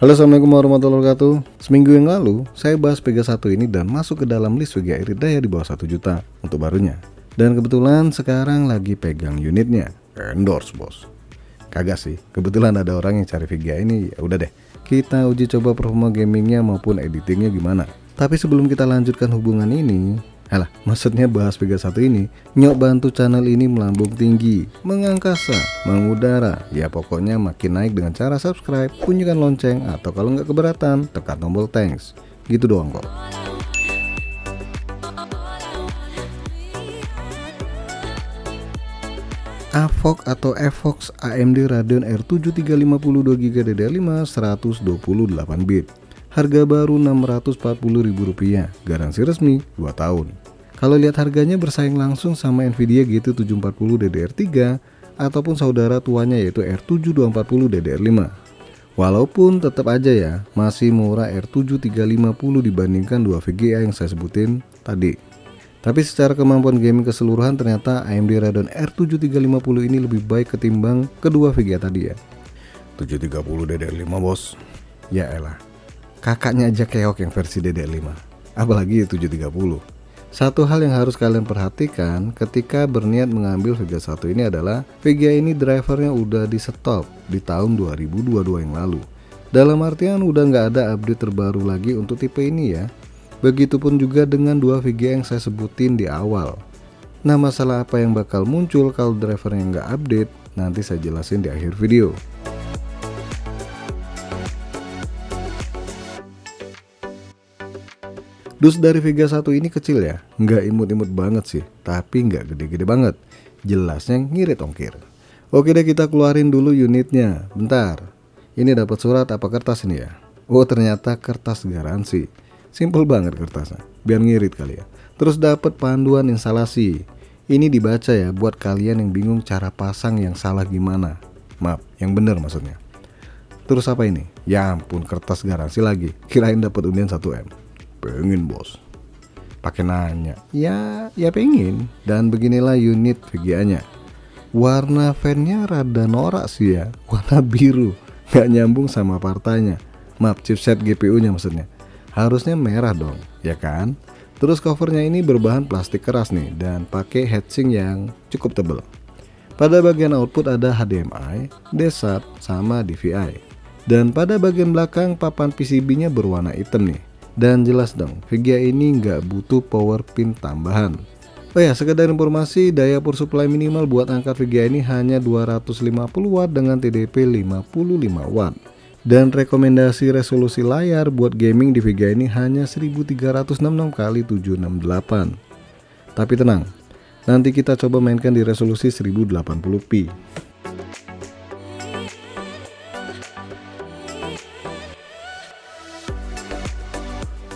Halo, assalamualaikum warahmatullahi wabarakatuh. Seminggu yang lalu saya bahas Vega 1 ini dan masuk ke dalam list VGA irit daya di bawah 1 juta untuk barunya. Dan kebetulan sekarang lagi pegang unitnya. Endorse bos. Kagak sih, kebetulan ada orang yang cari VGA ini, ya udah deh. Kita uji coba performa gamingnya maupun editingnya gimana. Tapi sebelum kita lanjutkan hubungan ini, maksudnya bahas Vega 1 ini, nyok bantu channel ini melambung tinggi, mengangkasa, mengudara. Ya pokoknya makin naik dengan cara subscribe, bunyikan lonceng, atau kalau nggak keberatan, tekan tombol thanks. Gitu doang kok. AVOX atau EVOX AMD Radeon R7 350 2GB DDR5 128 bit. Harga baru Rp640.000, garansi resmi 2 tahun. Kalau lihat harganya bersaing langsung sama Nvidia GT 740 DDR3 ataupun saudara tuanya yaitu R7 240 DDR5. Walaupun tetap aja ya masih murah R7 350 dibandingkan dua VGA yang saya sebutin tadi. Tapi secara kemampuan gaming keseluruhan ternyata AMD Radeon R7 350 ini lebih baik ketimbang kedua VGA tadi ya. 730 DDR5 bos. Ya elah, kakaknya aja keok yang versi DDR5, apalagi 730. Satu hal yang harus kalian perhatikan ketika berniat mengambil VGA 1 ini adalah VGA ini drivernya udah di stop di tahun 2022 yang lalu. Dalam artian udah nggak ada update terbaru lagi untuk tipe ini ya. Begitupun juga dengan dua VGA yang saya sebutin di awal. Nah, masalah apa yang bakal muncul kalau drivernya nggak update, nanti saya jelasin di akhir video. Dus dari Vega 1 ini kecil ya, nggak imut-imut banget sih, tapi nggak gede-gede banget. Jelasnya ngirit ongkir. Oke deh, kita keluarin dulu unitnya. Bentar, ini dapat surat apa kertas ini ya? Oh, ternyata kertas garansi. Simple banget kertasnya, biar ngirit kali ya. Terus dapat panduan instalasi. Ini dibaca ya buat kalian yang bingung cara pasang yang salah gimana. Maaf, yang bener maksudnya. Terus apa ini? Ya ampun, kertas garansi lagi. Kirain dapat undian 1M. Pengen bos. Pakai nanya. Ya pengen. Dan beginilah unit VGA-nya. Warna fannya rada norak sih ya. Warna biru. Gak nyambung sama partainya. Maaf, chipset GPU-nya maksudnya. Harusnya merah dong, ya kan? Terus covernya ini berbahan plastik keras nih dan pakai heatsink yang cukup tebal. Pada bagian output ada HDMI, DSAT, sama DVI. Dan pada bagian belakang papan PCB-nya berwarna hitam nih. Dan jelas dong, VGA ini nggak butuh power pin tambahan. Oh ya, sekedar informasi, daya power supply minimal buat angkat VGA ini hanya 250 watt dengan TDP 55 watt. Dan rekomendasi resolusi layar buat gaming di VGA ini hanya 1366x768. Tapi tenang, nanti kita coba mainkan di resolusi 1080p.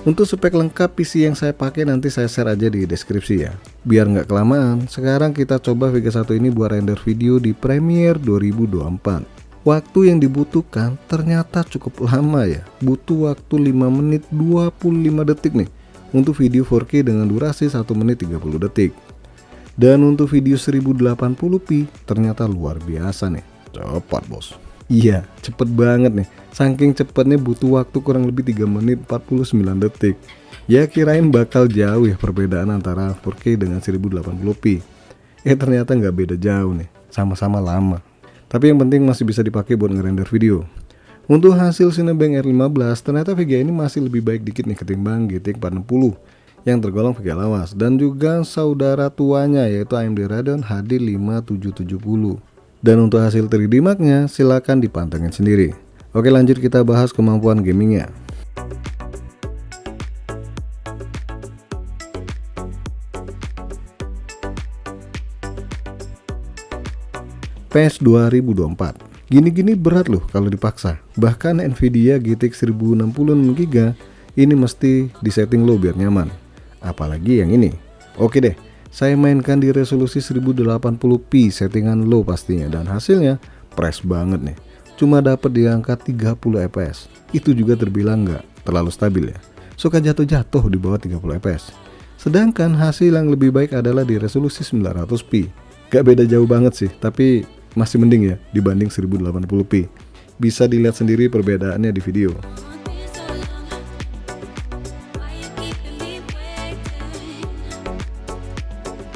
Untuk spek lengkap PC yang saya pakai nanti saya share aja di deskripsi ya. Biar nggak kelamaan, sekarang kita coba Vega 1 ini buat render video di Premiere 2024. Waktu yang dibutuhkan ternyata cukup lama ya. Butuh waktu 5 menit 25 detik nih untuk video 4K dengan durasi 1 menit 30 detik. Dan untuk video 1080p ternyata luar biasa nih. Cepat bos. Iya, cepet banget nih. Saking cepetnya butuh waktu kurang lebih 3 menit 49 detik. Ya kirain bakal jauh ya perbedaan antara 4K dengan 1080p. Ternyata nggak beda jauh nih. Sama-sama lama. Tapi yang penting masih bisa dipakai buat ngerender video. Untuk hasil Cinebench R15, ternyata VGA ini masih lebih baik dikit nih ketimbang GTX 460 yang tergolong VGA lawas. Dan juga saudara tuanya yaitu AMD Radeon HD 5770. Dan untuk hasil 3D Mark-nya silahkan dipantengin sendiri. Oke, lanjut kita bahas kemampuan gamingnya. PES 2024. Gini-gini berat loh kalau dipaksa. Bahkan Nvidia GTX 1060 ini mesti disetting low biar nyaman. Apalagi yang ini. Oke deh, saya mainkan di resolusi 1080p settingan low pastinya dan hasilnya fresh banget nih. Cuma dapat di angka 30 fps. Itu juga terbilang nggak terlalu stabil ya. Suka jatuh-jatuh di bawah 30 fps. Sedangkan hasil yang lebih baik adalah di resolusi 900p. Gak beda jauh banget sih, tapi masih mending ya dibanding 1080p. Bisa dilihat sendiri perbedaannya di video.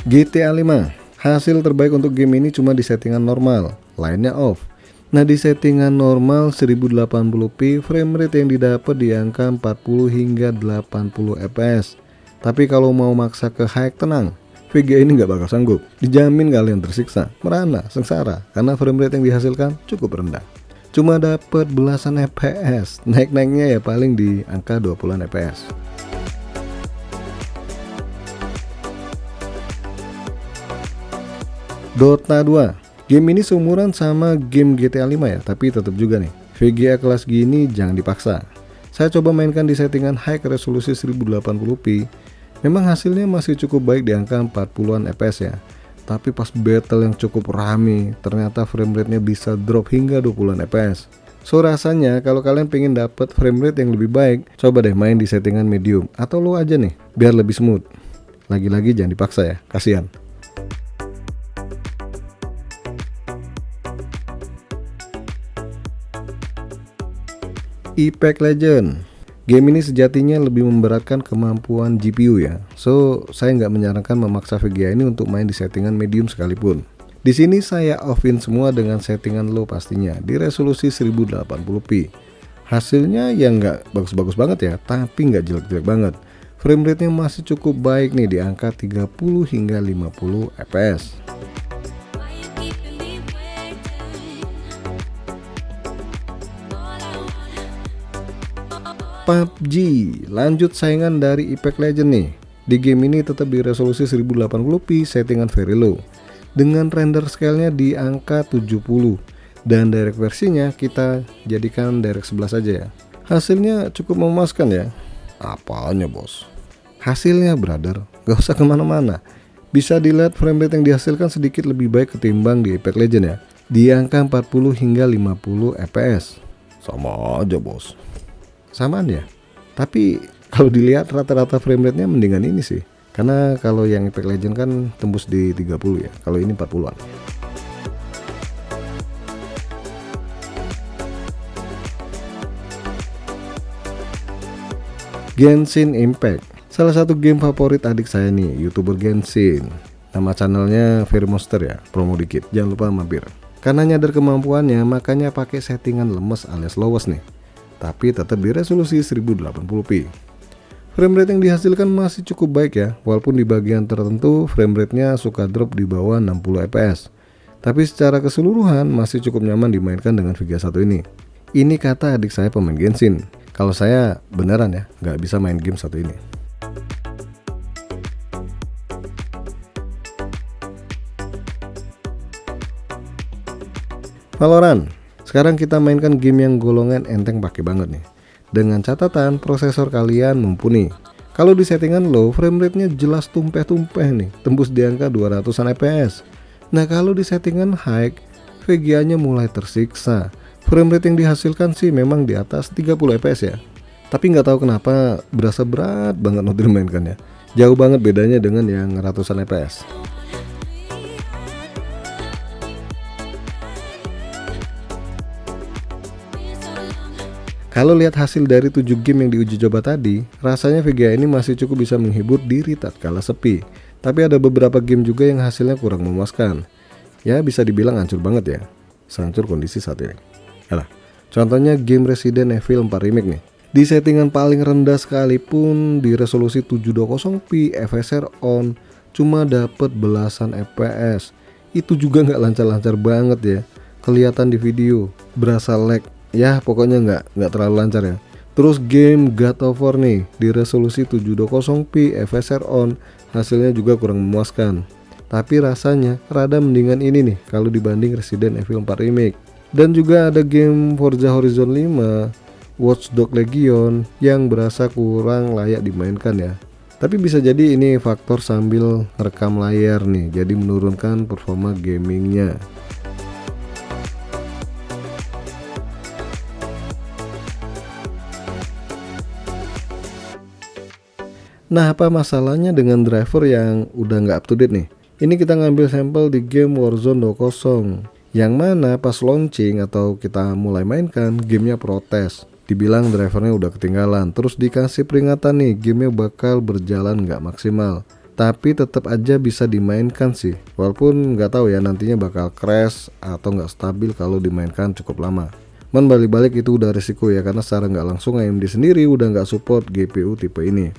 GTA 5. Hasil terbaik untuk game ini cuma di settingan normal, lainnya off. Nah, di settingan normal 1080p frame rate yang didapat di angka 40 hingga 80 fps. Tapi kalau mau maksa ke high, tenang, VGA ini nggak bakal sanggup. Dijamin kalian tersiksa, merana, sengsara karena frame rate yang dihasilkan cukup rendah. Cuma dapat belasan fps, naik-naiknya ya paling di angka 20-an fps. Dota 2. Game ini seumuran sama game GTA 5 ya, tapi tetap juga nih, VGA kelas gini jangan dipaksa. Saya coba mainkan di settingan high resolusi 1080p. Memang hasilnya masih cukup baik di angka 40-an fps ya. Tapi pas battle yang cukup rame, ternyata frame rate-nya bisa drop hingga 20-an fps. So rasanya kalau kalian pengen dapat frame rate yang lebih baik, coba deh main di settingan medium atau low aja nih, biar lebih smooth. Lagi-lagi jangan dipaksa ya, kasihan. Apex Legends. Game ini sejatinya lebih memberatkan kemampuan GPU ya. So, saya nggak menyarankan memaksa VGA ini untuk main di settingan medium sekalipun. Di sini saya offin semua dengan settingan low pastinya di resolusi 1080p. Hasilnya ya nggak bagus-bagus banget ya, tapi nggak jelek-jelek banget. Frame rate-nya masih cukup baik nih di angka 30 hingga 50 fps. PUBG, lanjut saingan dari Apex Legends nih. Di game ini tetap di resolusi 1080p settingan very low dengan render scale-nya di angka 70 dan direct versinya kita jadikan direct 11 aja ya. Hasilnya cukup memuaskan ya. Apanya bos? Hasilnya brother, gak usah kemana-mana. Bisa dilihat frame rate yang dihasilkan sedikit lebih baik ketimbang di Apex Legends ya, di angka 40 hingga 50 fps. Sama aja bos. Samaan ya, tapi kalau dilihat rata-rata frame rate-nya mendingan ini sih, karena kalau yang Apex Legends kan tembus di 30 ya, kalau ini 40-an. Genshin Impact, salah satu game favorit adik saya nih, YouTuber Genshin. Nama channelnya Very Monster ya, promo dikit, jangan lupa mampir. Karena nyadar kemampuannya, makanya pakai settingan lemes alias lowest nih, tapi tetap di resolusi 1080p. Frame rate yang dihasilkan masih cukup baik ya, walaupun di bagian tertentu frame rate-nya suka drop di bawah 60 fps. Tapi secara keseluruhan masih cukup nyaman dimainkan dengan VGA 1 ini. Ini kata adik saya pemain Genshin. Kalau saya beneran ya, nggak bisa main game satu ini. Valorant. Sekarang kita mainkan game yang golongan enteng pakai banget nih. Dengan catatan prosesor kalian mumpuni. Kalau di settingan low, frame rate-nya jelas tumpeh-tumpeh nih, tembus di angka 200-an fps. Nah, kalau di settingan high, VGA-nya mulai tersiksa. Frame rate yang dihasilkan sih memang di atas 30 fps ya. Tapi nggak tahu kenapa berasa berat banget untuk dimainkan ya. Jauh banget bedanya dengan yang ratusan fps. Kalau lihat hasil dari 7 game yang diuji coba tadi, rasanya VGA ini masih cukup bisa menghibur diri tatkala sepi. Tapi ada beberapa game juga yang hasilnya kurang memuaskan. Ya bisa dibilang hancur banget ya, sehancur kondisi saat ini. Yalah, contohnya game Resident Evil 4 Remake nih. Di settingan paling rendah sekalipun di resolusi 720p FSR on cuma dapat belasan fps. Itu juga nggak lancar-lancar banget ya. Kelihatan di video, berasa lag. Ya pokoknya nggak terlalu lancar ya. Terus game God of War nih di resolusi 720p FSR on hasilnya juga kurang memuaskan. Tapi rasanya rada mendingan ini nih kalau dibanding Resident Evil 4 Remake. Dan juga ada game Forza Horizon 5, Watch Dogs Legion yang berasa kurang layak dimainkan ya. Tapi bisa jadi ini faktor sambil rekam layar nih, jadi menurunkan performa gamingnya. Nah, apa masalahnya dengan driver yang udah nggak up to date nih? Ini kita ngambil sampel di game Warzone 2.0 Yang mana pas launching atau kita mulai mainkan, gamenya protes. Dibilang drivernya udah ketinggalan, terus dikasih peringatan nih, gamenya bakal berjalan nggak maksimal. Tapi tetap aja bisa dimainkan sih, walaupun nggak tahu ya nantinya bakal crash atau nggak stabil kalau dimainkan cukup lama. Balik-balik itu udah risiko ya, karena secara nggak langsung AMD sendiri udah nggak support GPU tipe ini.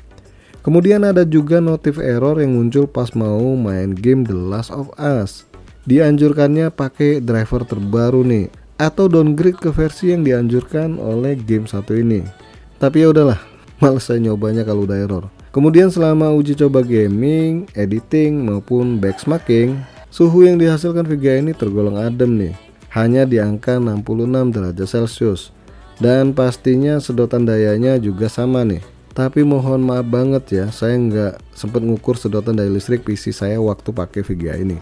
Kemudian ada juga notif error yang muncul pas mau main game The Last of Us. Dianjurkannya pakai driver terbaru nih, atau downgrade ke versi yang dianjurkan oleh game satu ini. Tapi ya udahlah, males saya nyobanya kalau udah error. Kemudian selama uji coba gaming, editing maupun benchmarking, suhu yang dihasilkan VGA ini tergolong adem nih, hanya di angka 66 derajat Celcius. Dan pastinya sedotan dayanya juga sama nih. Tapi mohon maaf banget ya, saya nggak sempat ngukur sedotan daya listrik PC saya waktu pakai VGA ini.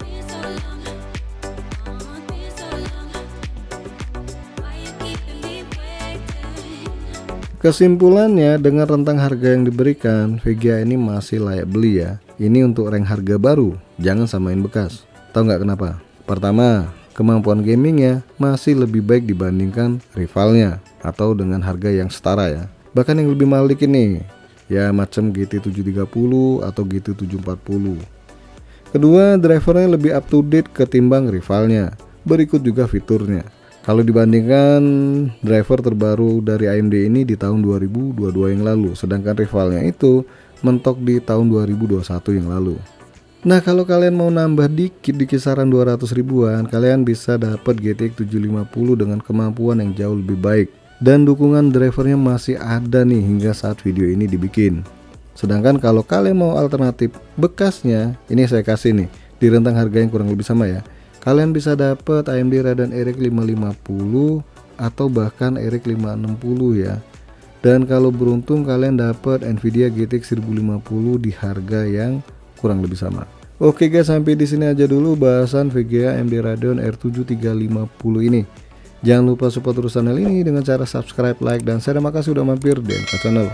Kesimpulannya, dengan rentang harga yang diberikan, VGA ini masih layak beli ya. Ini untuk rank harga baru, jangan samain bekas. Tahu nggak kenapa? Pertama, kemampuan gamingnya masih lebih baik dibandingkan rivalnya atau dengan harga yang setara ya. Bahkan yang lebih mahal dikit nih, ya macam GT 730 atau GT 740. Kedua, drivernya lebih up to date ketimbang rivalnya. Berikut juga fiturnya. Kalau dibandingkan driver terbaru dari AMD ini di tahun 2022 yang lalu, sedangkan rivalnya itu mentok di tahun 2021 yang lalu. Nah, kalau kalian mau nambah dikit di kisaran 200 ribuan, kalian bisa dapat GTX 750 dengan kemampuan yang jauh lebih baik. Dan dukungan drivernya masih ada nih hingga saat video ini dibikin. Sedangkan kalau kalian mau alternatif bekasnya, ini saya kasih nih di rentang harga yang kurang lebih sama ya. Kalian bisa dapat AMD Radeon RX 550 atau bahkan RX 560 ya. Dan kalau beruntung kalian dapat Nvidia GTX 1050 di harga yang kurang lebih sama. Oke guys, sampai di sini aja dulu bahasan VGA AMD Radeon R7 350 ini. Jangan lupa support terus channel ini dengan cara subscribe, like, dan share. Terima kasih sudah mampir di Enka Channel.